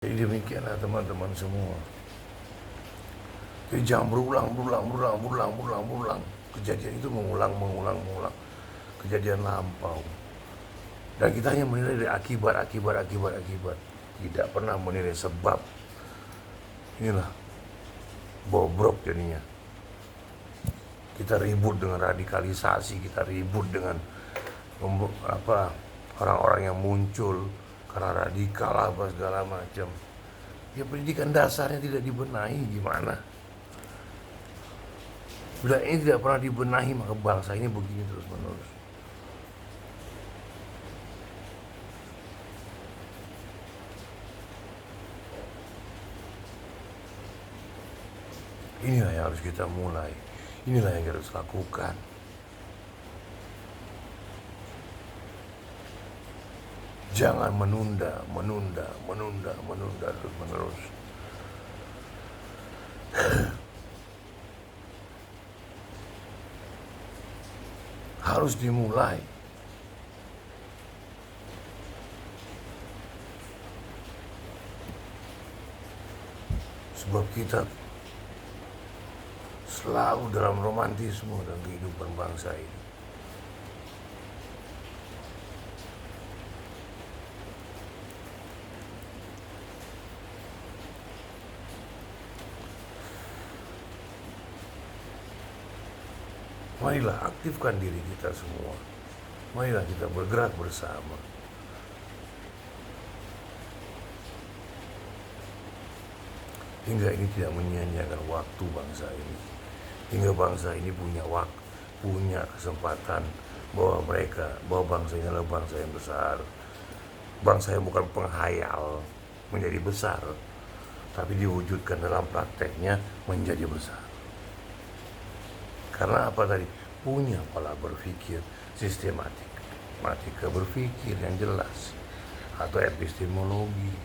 Jadi demikianlah teman-teman semua. Jadi jangan berulang. Kejadian itu mengulang. Kejadian lampau. Dan kita hanya menilai dari akibat. Tidak pernah menilai sebab. Inilah bobrok jadinya. Kita ribut dengan radikalisasi, kita ribut dengan orang-orang yang muncul karena radikal apa segala macam. Ya pendidikan dasarnya tidak dibenahi gimana? Bila ini tidak pernah dibenahi maka bangsa ini begini terus menerus. Inilah yang harus kita mulai. Inilah yang kita harus lakukan. Jangan menunda terus menerus. Harus dimulai. Sebab kita selalu dalam romantisme dan kehidupan bangsa ini. Marilah aktifkan diri kita semua. Marilah kita bergerak bersama. Hingga ini tidak menyia-nyiakan waktu bangsa ini. Hingga bangsa ini punya kesempatan bahwa bangsa ini adalah bangsa yang besar. Bangsa yang bukan penghayal menjadi besar, tapi diwujudkan dalam prakteknya menjadi besar. Karena apa tadi? Punya pola berpikir sistematik, matematika berpikir yang jelas, atau epistemologi.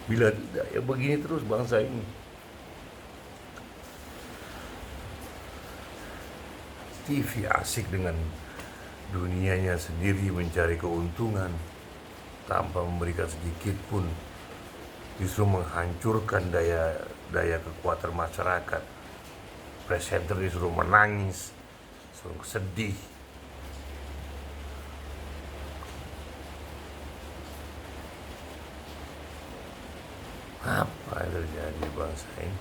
Bila tidak, ya begini terus bangsa ini. TV asik dengan dunianya sendiri mencari keuntungan tanpa memberikan sedikit pun, justru menghancurkan daya kekuatan masyarakat. Presenter disuruh menangis, suruh sedih. Apa yang terjadi bangsa ini?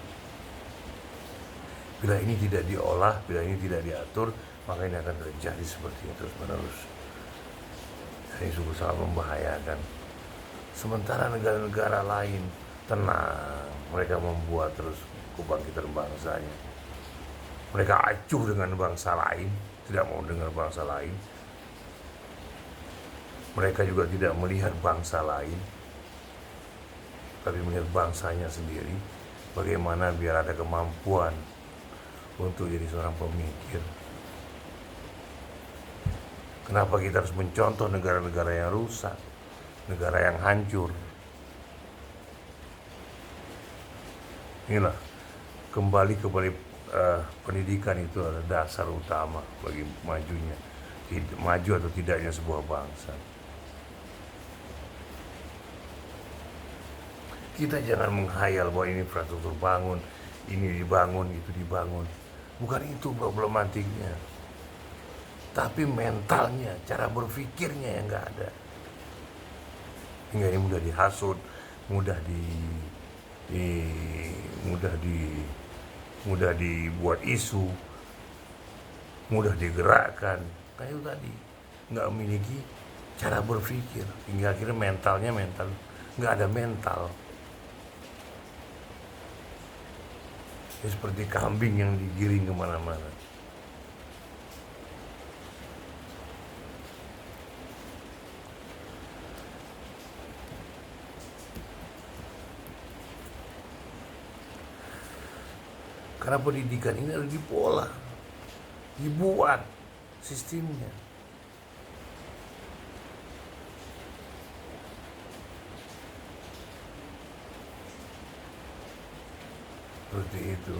Bila ini tidak diolah, bila ini tidak diatur, maka ini akan terjadi seperti itu terus menerus. Ini sungguh sangat membahayakan. Sementara negara-negara lain tenang, mereka membuat terus kebangkitan bangsanya. Mereka acuh dengan bangsa lain, tidak mau dengar bangsa lain. Mereka juga tidak melihat bangsa lain, tapi melihat bangsanya sendiri. Bagaimana biar ada kemampuan untuk jadi seorang pemikir. Kenapa kita harus mencontoh negara-negara yang rusak, negara yang hancur? Inilah, kembali pendidikan itu adalah dasar utama bagi maju atau tidaknya sebuah bangsa. Kita jangan menghayal bahwa ini infrastruktur bangun, ini dibangun, itu dibangun. Bukan itu problematiknya. Tapi mentalnya, cara berpikirnya yang nggak ada. Hingga ini mudah dihasut, mudah dibuat isu, mudah digerakkan. Kayak itu tadi, nggak memiliki cara berpikir. Hingga akhirnya mentalnya nggak ada mental. Ya, seperti kambing yang digiring kemana-mana. Karena pendidikan ini harus dipola, dibuat sistemnya. Seperti itu.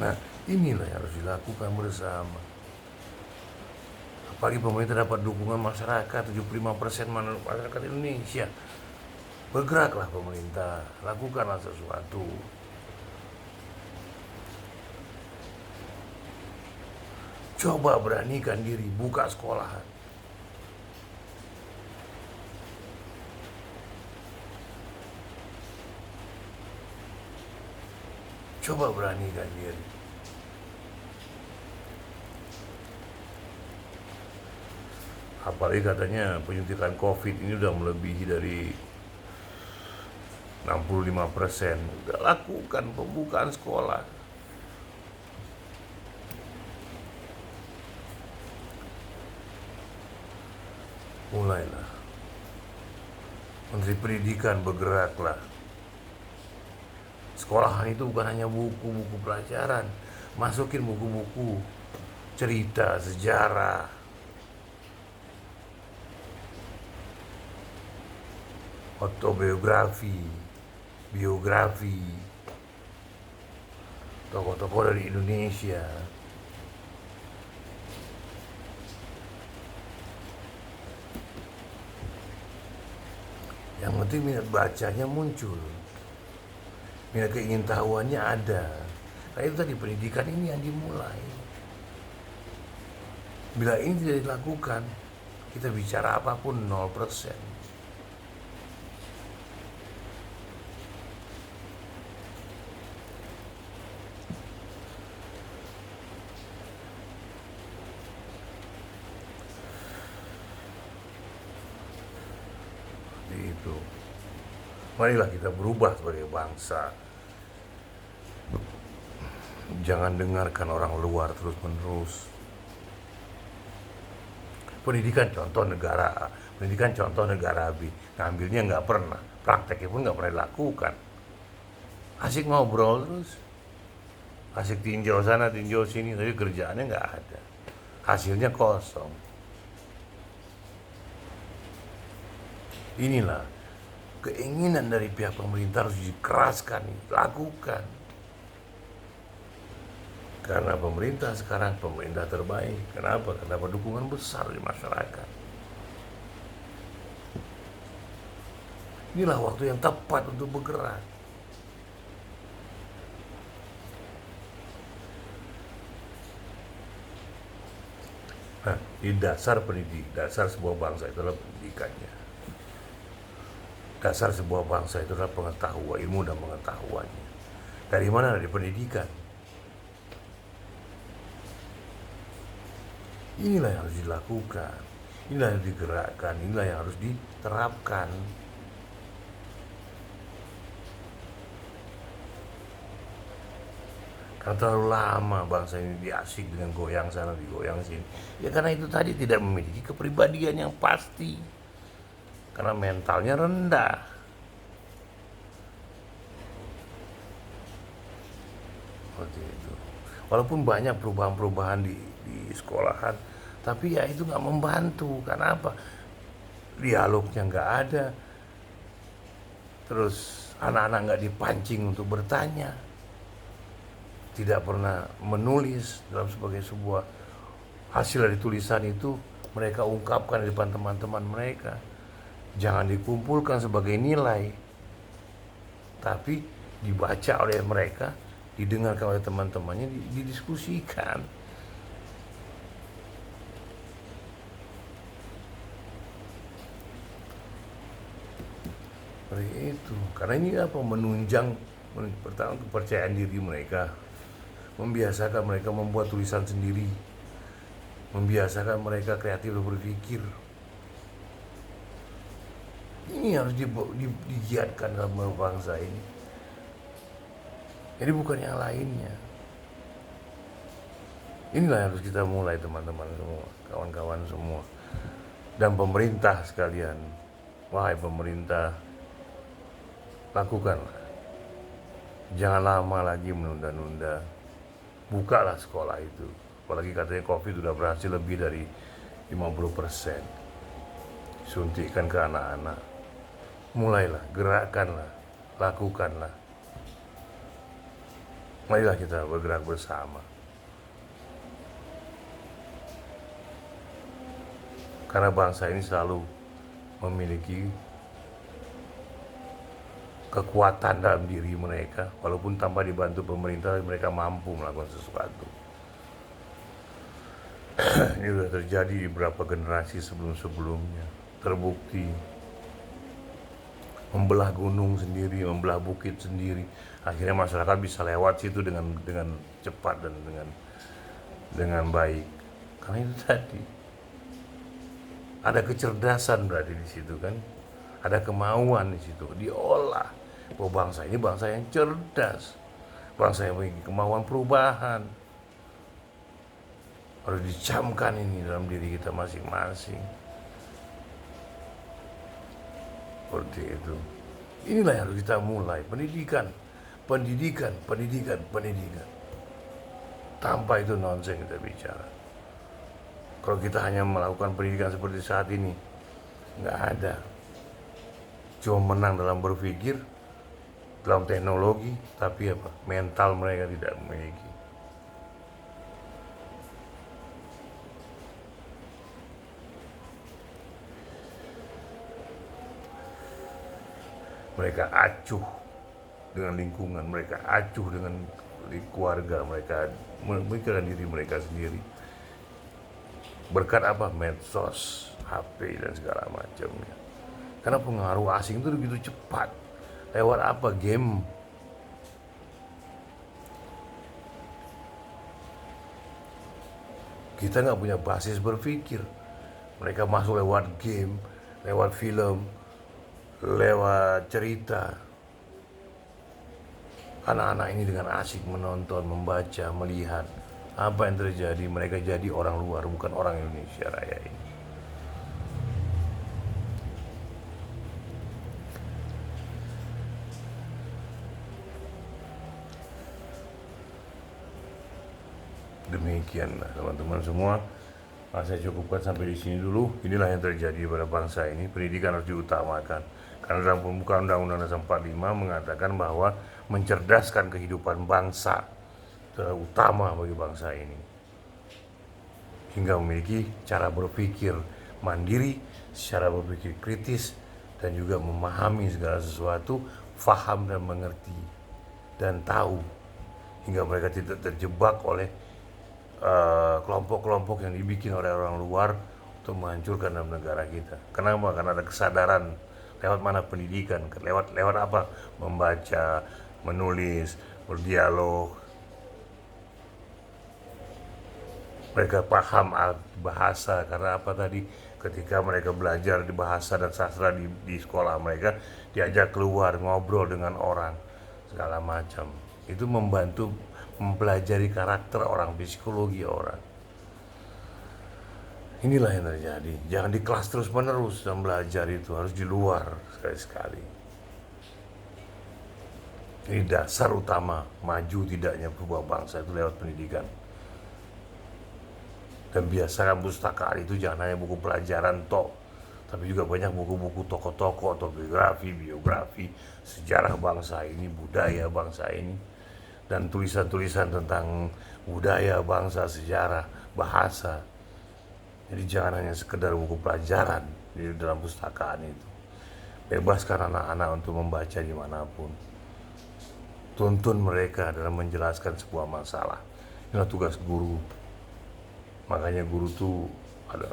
Nah, inilah yang harus dilakukan bersama. Apalagi pemerintah dapat dukungan masyarakat, 75% masyarakat Indonesia. Bergeraklah pemerintah, lakukanlah sesuatu. Coba beranikan diri, buka sekolahan. Coba beranikan diri. Apalagi katanya penyuntikan COVID ini udah melebihi dari 65%. Udah lakukan pembukaan sekolah. Mulailah. Menteri Pendidikan bergeraklah. Sekolahan itu bukan hanya buku-buku pelajaran. Masukin buku-buku cerita, sejarah. Autobiografi, biografi, tokoh-tokoh dari Indonesia. Yang penting minat bacanya muncul, minat keingintahuannya ada. Nah itu tadi, pendidikan ini yang dimulai. Bila ini tidak dilakukan, kita bicara apapun 0%. Itu. Marilah kita berubah sebagai bangsa. Jangan dengarkan orang luar terus-menerus. Pendidikan contoh negara A, pendidikan contoh negara B. Ngambilnya nggak pernah, prakteknya pun nggak pernah dilakukan. Asik ngobrol terus, asik tinjau sana, tinjau sini, tapi kerjaannya nggak ada. Hasilnya kosong. Inilah keinginan dari pihak pemerintah harus dikeraskan, lakukan. Karena pemerintah sekarang pemerintah terbaik. Kenapa? Karena dapat dukungan besar dari masyarakat. Inilah waktu yang tepat untuk bergerak. Nah, di dasar dasar sebuah bangsa itu adalah pendidikannya. Dasar sebuah bangsa itu adalah pengetahuan, ilmu dan pengetahuannya. Dari mana? Dari pendidikan. Inilah yang harus dilakukan, inilah yang digerakkan, inilah yang harus diterapkan. Karena terlalu lama bangsa ini diasik dengan goyang sana, digoyang sini. Ya karena itu tadi, tidak memiliki kepribadian yang pasti. Karena mentalnya rendah. Seperti itu. Walaupun banyak perubahan-perubahan di sekolahan, tapi ya itu nggak membantu. Karena apa? Dialognya nggak ada. Terus anak-anak nggak dipancing untuk bertanya, tidak pernah menulis dalam sebagai sebuah hasil dari tulisan itu mereka ungkapkan di depan teman-teman mereka. Jangan dikumpulkan sebagai nilai, tapi dibaca oleh mereka, didengarkan oleh teman-temannya, didiskusikan. Seperti itu. Karena ini apa? Menunjang pertama kepercayaan diri mereka, membiasakan mereka membuat tulisan sendiri, membiasakan mereka kreatif berpikir. Ini harus digiatkan dalam bangsa ini. Jadi bukan yang lainnya. Inilah yang harus kita mulai, teman-teman semua, kawan-kawan semua, dan pemerintah sekalian. Wahai pemerintah, lakukanlah. Jangan lama lagi menunda-nunda. Bukalah sekolah itu. Apalagi katanya COVID sudah berhasil lebih dari 50%. Suntikan ke anak-anak. Mulailah, gerakkanlah, lakukanlah. Marilah kita bergerak bersama. Karena bangsa ini selalu memiliki kekuatan dalam diri mereka, walaupun tanpa dibantu pemerintah mereka mampu melakukan sesuatu. Ini sudah terjadi di beberapa generasi sebelum-sebelumnya, terbukti membelah gunung sendiri, membelah bukit sendiri. Akhirnya masyarakat bisa lewat situ dengan cepat dan dengan baik. Karena itu tadi ada kecerdasan berarti di situ kan, ada kemauan di situ, diolah. Oh, bangsa ini bangsa yang cerdas, bangsa yang memiliki kemauan perubahan. Harus dicamkan ini dalam diri kita masing-masing. Seperti itu. Inilah yang harus kita mulai, pendidikan. Tanpa itu nonsens kita bicara. Kalau kita hanya melakukan pendidikan seperti saat ini, nggak ada. Cuma menang dalam berpikir, dalam teknologi, tapi apa? Mental mereka tidak memiliki. Mereka acuh dengan lingkungan, mereka acuh dengan keluarga, mereka memikirkan diri mereka sendiri. Berkat apa? Medsos, HP, dan segala macamnya. Karena pengaruh asing itu begitu cepat. Lewat apa? Game. Kita nggak punya basis berpikir. Mereka masuk lewat game, lewat film, lewat cerita. Anak-anak ini dengan asik menonton, membaca, melihat apa yang terjadi. Mereka jadi orang luar, bukan orang Indonesia Raya ini. Demikianlah teman-teman semua. Saya cukupkan sampai di sini dulu. Inilah yang terjadi pada bangsa ini. Pendidikan harus diutamakan. Karena dalam pembukaan Undang-Undang Dasar 45 mengatakan bahwa mencerdaskan kehidupan bangsa terutama bagi bangsa ini. Hingga memiliki cara berpikir mandiri, cara berpikir kritis, dan juga memahami segala sesuatu, faham dan mengerti, dan tahu. Hingga mereka tidak terjebak oleh kelompok-kelompok yang dibikin oleh orang luar untuk menghancurkan dalam negara kita. Kenapa? Karena ada kesadaran lewat mana pendidikan, lewat apa? Membaca, menulis, berdialog. Mereka paham bahasa, karena apa tadi? Ketika mereka belajar di bahasa dan sastra di sekolah mereka, diajak keluar ngobrol dengan orang segala macam. Itu membantu mempelajari karakter orang, psikologi orang. Inilah yang terjadi. Jangan di kelas terus menerus dan belajar itu, harus di luar sekali-sekali. Ini dasar utama maju tidaknya sebuah bangsa itu lewat pendidikan. Dan biasakan pustakaan itu jangan hanya buku pelajaran tok, tapi juga banyak buku-buku tokoh-tokoh, biografi, sejarah bangsa ini, budaya bangsa ini, dan tulisan-tulisan tentang budaya bangsa, sejarah, bahasa. Jadi jangan hanya sekedar buku pelajaran di dalam pustakaan itu. Bebaskan anak-anak untuk membaca dimanapun. Tuntun mereka dalam menjelaskan sebuah masalah. Inilah tugas guru. Makanya guru tuh ada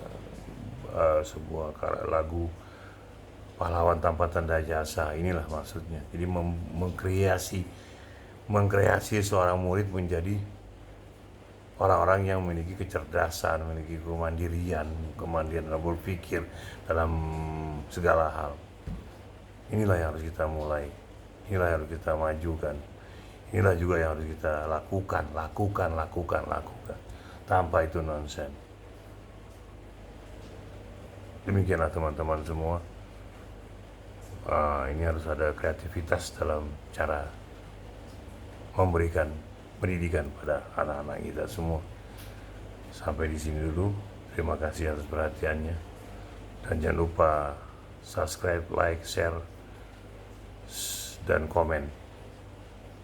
sebuah lagu pahlawan tanpa tanda jasa. Inilah maksudnya. Jadi mengkreasi seorang murid menjadi orang-orang yang memiliki kecerdasan, memiliki kemandirian dalam berpikir, dalam segala hal. Inilah yang harus kita mulai. Inilah yang harus kita majukan. Inilah juga yang harus kita lakukan. Tanpa itu nonsen. Demikianlah teman-teman semua. Ini harus ada kreativitas dalam cara memberikan pendidikan pada anak-anak kita semua. Sampai di sini dulu. Terima kasih atas perhatiannya. Dan jangan lupa subscribe, like, share, dan komen.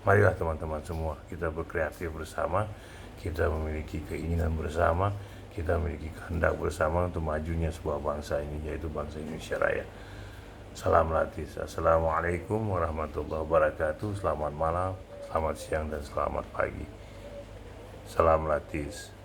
Marilah teman-teman semua, kita berkreatif bersama, kita memiliki keinginan bersama, kita memiliki kehendak bersama untuk majunya sebuah bangsa ini, yaitu bangsa Indonesia Raya. Salam Latis. Assalamualaikum warahmatullahi wabarakatuh. Selamat malam, selamat siang, dan selamat pagi. Salam Latis.